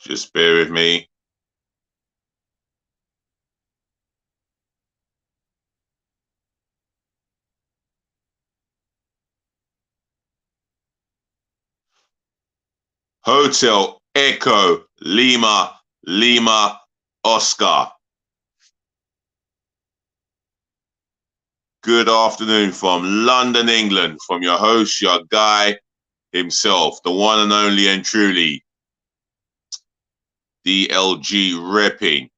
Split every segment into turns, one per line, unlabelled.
Just bear with me. Hotel Echo Lima Lima Oscar. Good afternoon from London, England, from your host, your guy himself, the one and only and truly DLG Reppin',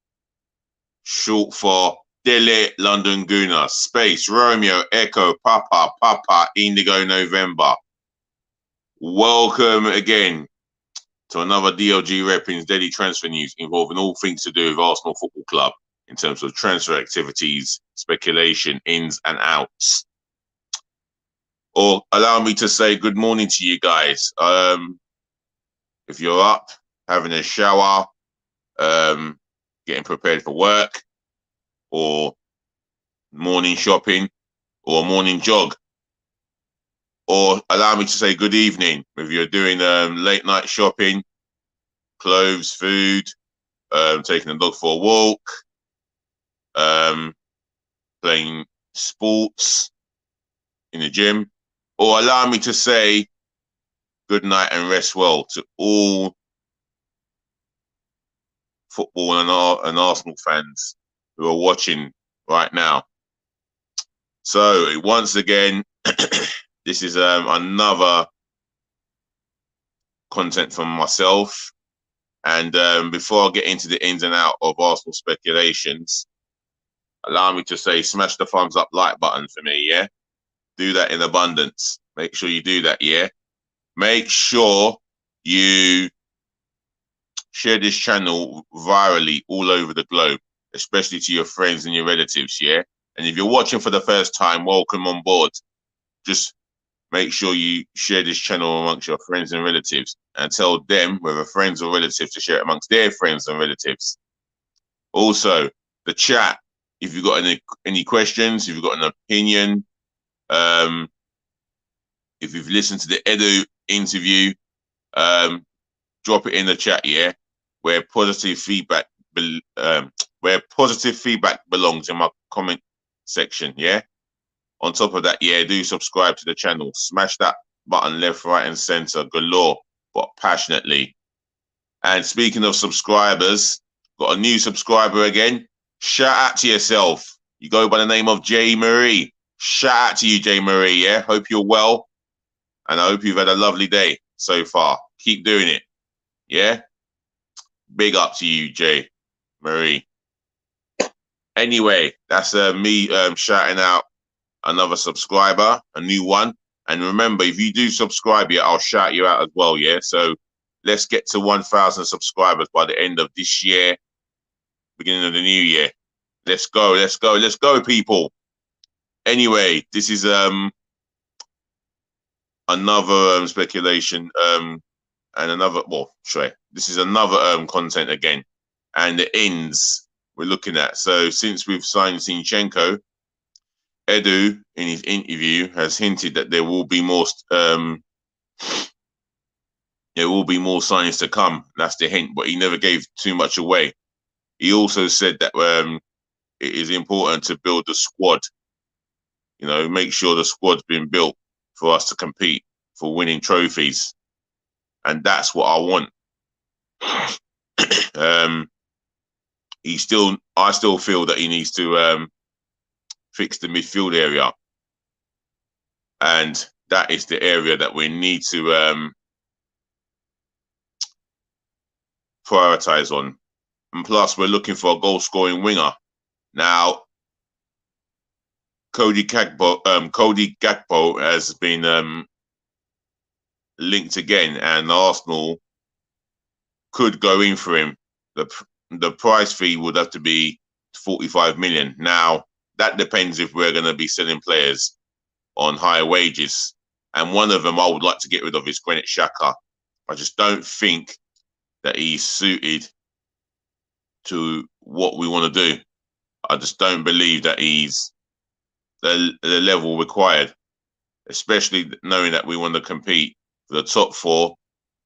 short for Dele London Guna, Space Romeo Echo Papa Papa Indigo November. Welcome again to another DLG Reppin's daily transfer news involving all things to do with Arsenal Football Club in terms of transfer activities, speculation, ins and outs. Or allow me to say good morning to you guys. If you're up, having a shower, getting prepared for work, or morning shopping, or morning jog. Or allow me to say good evening if you're doing late night shopping, clothes, food, taking the dog for a walk, playing sports in the gym. Or allow me to say good night and rest well to all football and Arsenal fans who are watching right now. So once again, this is another content from myself. And before I get into the ins and out of Arsenal speculations, allow me to say smash the thumbs up like button for me, yeah? Do that in abundance. Make sure you do that, yeah? Make sure you share this channel virally all over the globe, especially to your friends and your relatives, yeah? And if you're watching for the first time, welcome on board. Just make sure you share this channel amongst your friends and relatives and tell them, whether friends or relatives, to share it amongst their friends and relatives. Also, the chat, if you've got any questions, if you've got an opinion, if you've listened to the Edu interview, drop it in the chat, yeah? Where positive feedback belongs, in my comment section, yeah? On top of that, yeah, do subscribe to the channel. Smash that button left, right, and center galore, but passionately. And speaking of subscribers, got a new subscriber again. Shout out to yourself. You go by the name of J. Marie. Shout out to you, J. Marie, yeah? Hope you're well. And I hope you've had a lovely day so far. Keep doing it, yeah? Big up to you, J. Marie. Anyway, that's me shouting out another subscriber, a new one. And remember, if you do subscribe, yeah, I'll shout you out as well, yeah? So let's get to 1,000 subscribers by the end of this year, beginning of the new year. Let's go, let's go, let's go, people. Anyway, this is another speculation and another, this is another content again. And the ends we're looking at. So since we've signed Zinchenko, Edu, in his interview, has hinted that there will be more signings to come. That's the hint, but he never gave too much away. He also said that it is important to build the squad. You know, make sure the squad's been built for us to compete for winning trophies, and that's what I want. I still feel that he needs to fix the midfield area, and that is the area that we need to prioritize on. And plus, we're looking for a goal-scoring winger. Now, Cody Gakpo has been linked again, and Arsenal could go in for him. The price fee would have to be 45 million. Now, that depends if we're going to be selling players on higher wages. And one of them I would like to get rid of is Granit Xhaka. I just don't think that he's suited to what we want to do. I just don't believe that he's the level required, especially knowing that we want to compete for the top four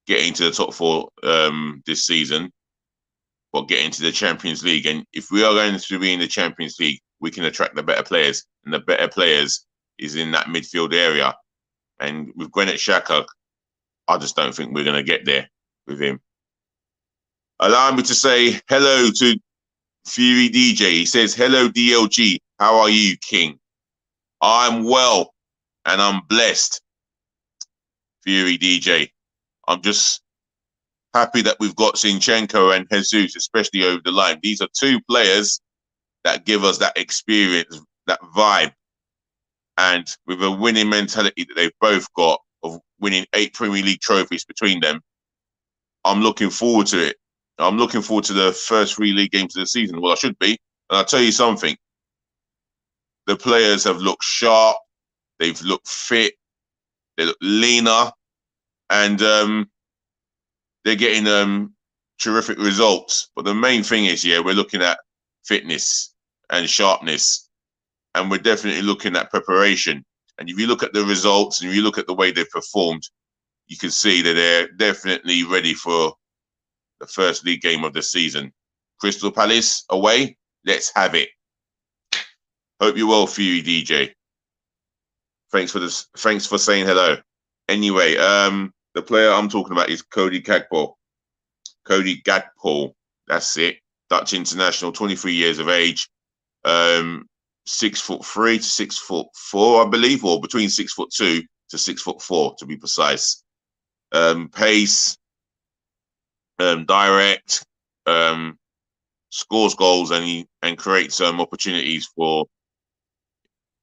getting to the top four this season, but getting to the Champions League. And if we are going to be in the Champions League, we can attract the better players, and the better players is in that midfield area. And with Granit Xhaka, I just don't think we're going to get there with him. Allow me to say hello to Fury DJ. He says, hello, DLG. How are you, King? I'm well and I'm blessed, Fury DJ. I'm just happy that we've got Zinchenko and Jesus, especially over the line. These are two players that give us that experience, that vibe, and with a winning mentality that they've both got of winning 8 Premier League trophies between them. I'm looking forward to it. I'm looking forward to the first 3 league games of the season. Well, I should be. And I'll tell you something. The players have looked sharp. They've looked fit. They look leaner. And they're getting terrific results. But the main thing is, yeah, we're looking at fitness and sharpness. And we're definitely looking at preparation. And if you look at the results and you look at the way they've performed, you can see that they're definitely ready for the first league game of the season. Crystal Palace away. Let's have it. Hope you're well, Fury DJ. Thanks for saying hello. Anyway, the player I'm talking about is Cody Gakpo. Cody Gakpo, that's it. Dutch international, 23 years of age. 6'3" to 6'4", I believe, or between 6'2" to 6'4", to be precise. Pace, direct, scores goals, and creates opportunities for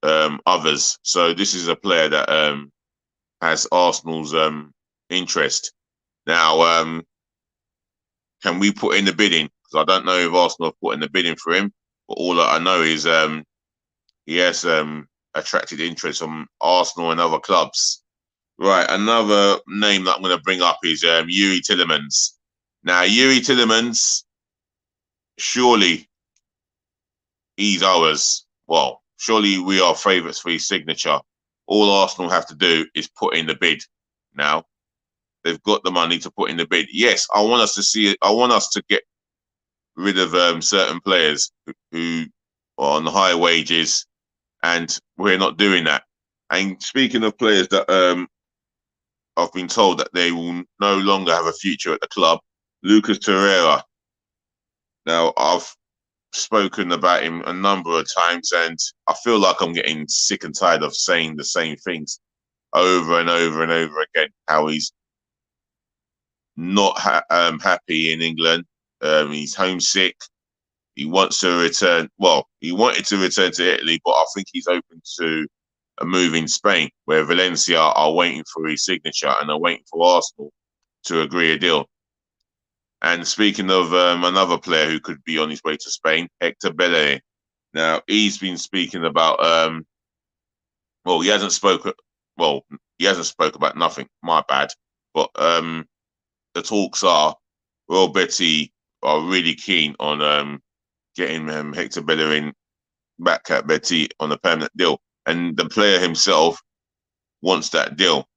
others. So this is a player that has Arsenal's interest. Now, can we put in the bidding? Because I don't know if Arsenal have put in the bidding for him, but all that I know is he has attracted interest from Arsenal and other clubs. Right, another name that I'm going to bring up is Youri Tielemans. Now, Youri Tielemans, surely he's ours. Well, surely we are favourites for his signature. All Arsenal have to do is put in the bid. Now, they've got the money to put in the bid. Yes, I want us to see it. I want us to get rid of certain players who are on high wages, and we're not doing that. And speaking of players that I've been told that they will no longer have a future at the club, Lucas Torreira. Now, I've spoken about him a number of times, and I feel like I'm getting sick and tired of saying the same things over and over and over again, how he's not happy in England. He's homesick. He wants to return. Well, he wanted to return to Italy, but I think he's open to a move in Spain, where Valencia are waiting for his signature and are waiting for Arsenal to agree a deal. And speaking of another player who could be on his way to Spain, Hector Bellerin. Now, he's been speaking about, he hasn't spoken about nothing, my bad. But the talks are, Royal Betty are really keen on getting Hector Bellerin back at Betty on a permanent deal. And the player himself wants that deal.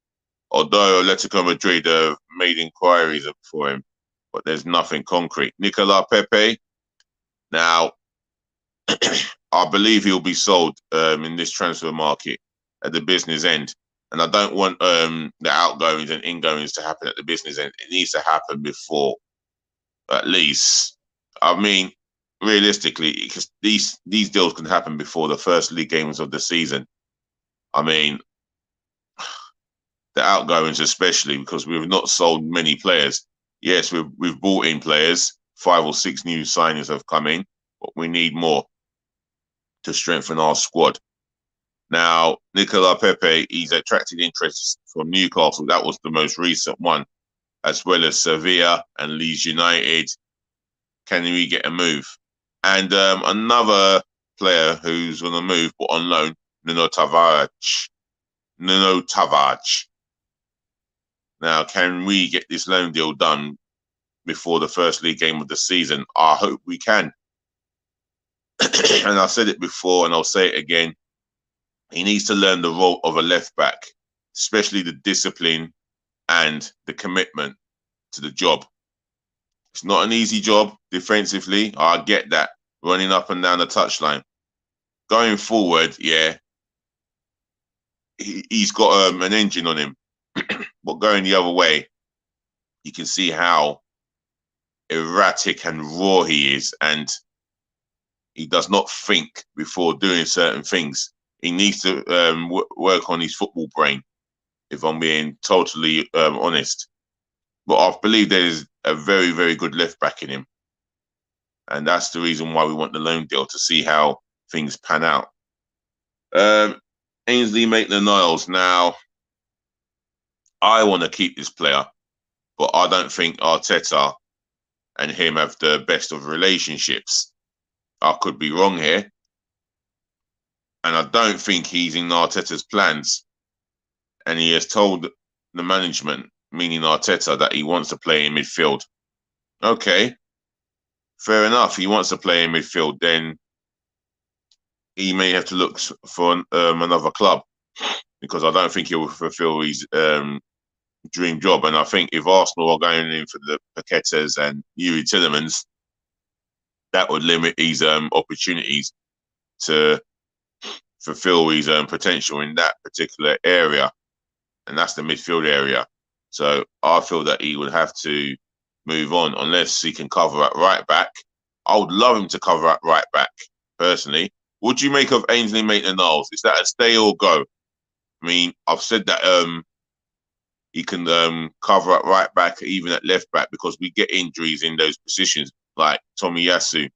Although Atletico Madrid have made inquiries for him, but there's nothing concrete. Nicolas Pepe, now, I believe he'll be sold in this transfer market at the business end. And I don't want the outgoings and ingoings to happen at the business end. It needs to happen before, at least. I mean, realistically, because these deals can happen before the first league games of the season. I mean, the outgoings especially, because we've not sold many players. Yes, we've brought in players. 5 or 6 new signings have come in, but we need more to strengthen our squad. Now, Nicolas Pepe, he's attracted interest from Newcastle. That was the most recent one, as well as Sevilla and Leeds United. Can we get a move? And another player who's on the move, but on loan, Nuno Tavares. Now, can we get this loan deal done before the first league game of the season? I hope we can. And I said it before, and I'll say it again. He needs to learn the role of a left back, especially the discipline and the commitment to the job. It's not an easy job defensively. I get that, running up and down the touchline. Going forward, yeah, he's got an engine on him. But going the other way, you can see how erratic and raw he is, and he does not think before doing certain things. He needs to work on his football brain, if I'm being totally honest. But I believe there is a very, very good left back in him. And that's the reason why we want the loan deal, to see how things pan out. Ainsley Maitland-Niles. Now, I want to keep this player, but I don't think Arteta and him have the best of relationships. I could be wrong here. And I don't think he's in Arteta's plans. And he has told the management, meaning Arteta, that he wants to play in midfield. Okay, fair enough. He wants to play in midfield. Then he may have to look for another club, because I don't think he will fulfill his dream job. And I think if Arsenal are going in for the Paquetas and Yuri Tillemans, that would limit his opportunities to fulfill his potential in that particular area. And that's the midfield area. So I feel that he would have to move on unless he can cover at right back. I would love him to cover at right back, personally. What do you make of Ainsley Maitland-Niles? Is that a stay or go? I mean, I've said that he can cover at right back, even at left back, because we get injuries in those positions, like Tomiyasu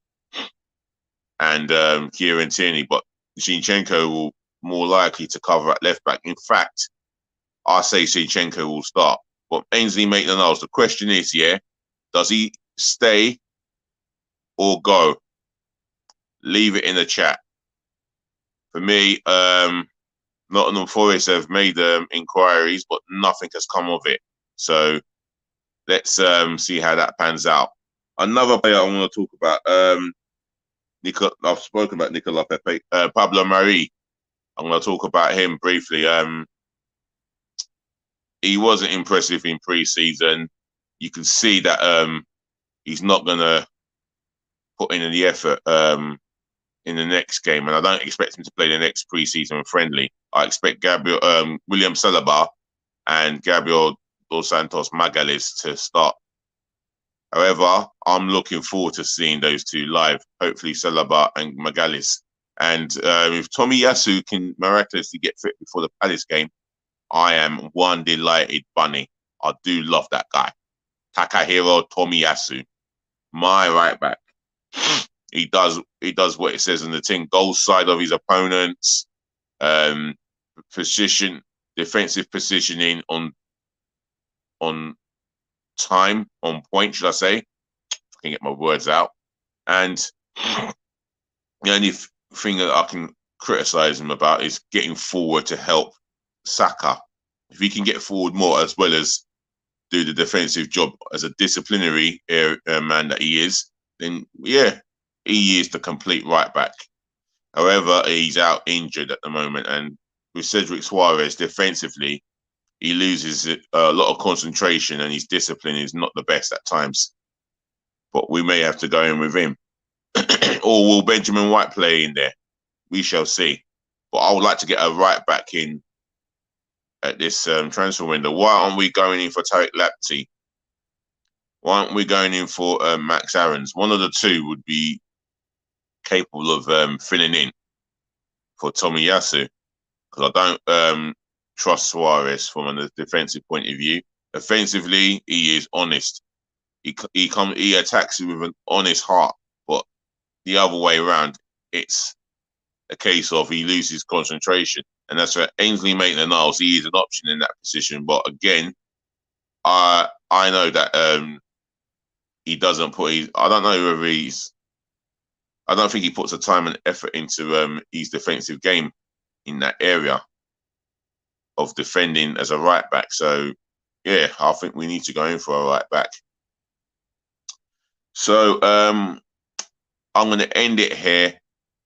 and Kieran Tierney. But Zinchenko will more likely to cover at left back. In fact, I say Zinchenko will start. But Ainsley Maitland-Niles, the question is, yeah, does he stay or go? Leave it in the chat. For me, Nottingham Forest have made inquiries, but nothing has come of it. So let's see how that pans out. Another player I want to talk about, I've spoken about Nicolas Pepe, Pablo Mari. I'm going to talk about him briefly. He wasn't impressive in pre-season. You can see that he's not going to put in the effort in the next game, and I don't expect him to play the next pre-season friendly. I expect William Saliba and Gabriel Dos Santos Magalhães to start. However, I'm looking forward to seeing those two live, hopefully Saliba and Magalhães. And if Tomiyasu can miraculously get fit before the Palace game, I am one delighted bunny. I do love that guy. Takahiro Tomiyasu, my right back. He does what it says in the thing. Goal side of his opponents, defensive positioning on time, on point, should I say? If I can get my words out. And the only thing that I can criticize him about is getting forward to help Saka. If he can get forward more, as well as do the defensive job as a disciplinary man that he is, then yeah, he is the complete right back. However, he's out injured at the moment, and with Cedric Suarez defensively, he loses a lot of concentration, and his discipline is not the best at times. But we may have to go in with him. Or will Benjamin White play in there? We shall see. But I would like to get a right back in at this transfer window. Why aren't we going in for Tariq Lamptey? Why aren't we going in for Max Aarons? One of the two would be capable of filling in for Tomiyasu, because I don't trust Suarez from a defensive point of view. Offensively, he is honest. He attacks you with an honest heart, but the other way around, it's a case of he loses concentration. And that's where Ainsley Maitland-Niles, he is an option in that position. But again, I know that he doesn't put I don't know whether I don't think he puts the time and effort into his defensive game in that area of defending as a right back. So yeah, I think we need to go in for a right back. So I'm going to end it here.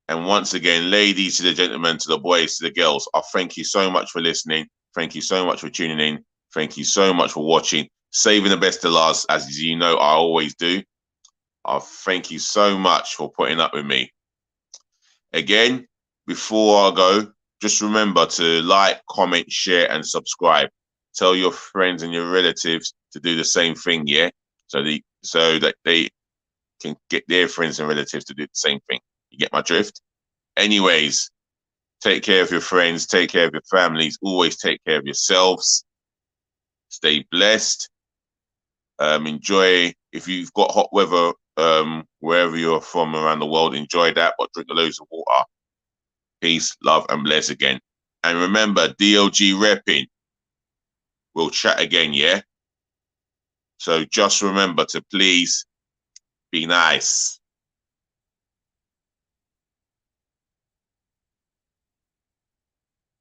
And once again, ladies, to the gentlemen, to the boys, to the girls, I thank you so much for listening. Thank you so much for tuning in. Thank you so much for watching. Saving the best to last, as you know I always do. I thank you so much for putting up with me. Again, before I go, just remember to like, comment, share, and subscribe. Tell your friends and your relatives to do the same thing, yeah? So that they can get their friends and relatives to do the same thing. You get my drift? Anyways, take care of your friends, take care of your families, always take care of yourselves. Stay blessed. Enjoy, if you've got hot weather wherever you're from around the world, enjoy that, but drink loads of water. Peace, love, and bless again. And remember, DLG Reppin'. We'll chat again, yeah? So just remember to please be nice.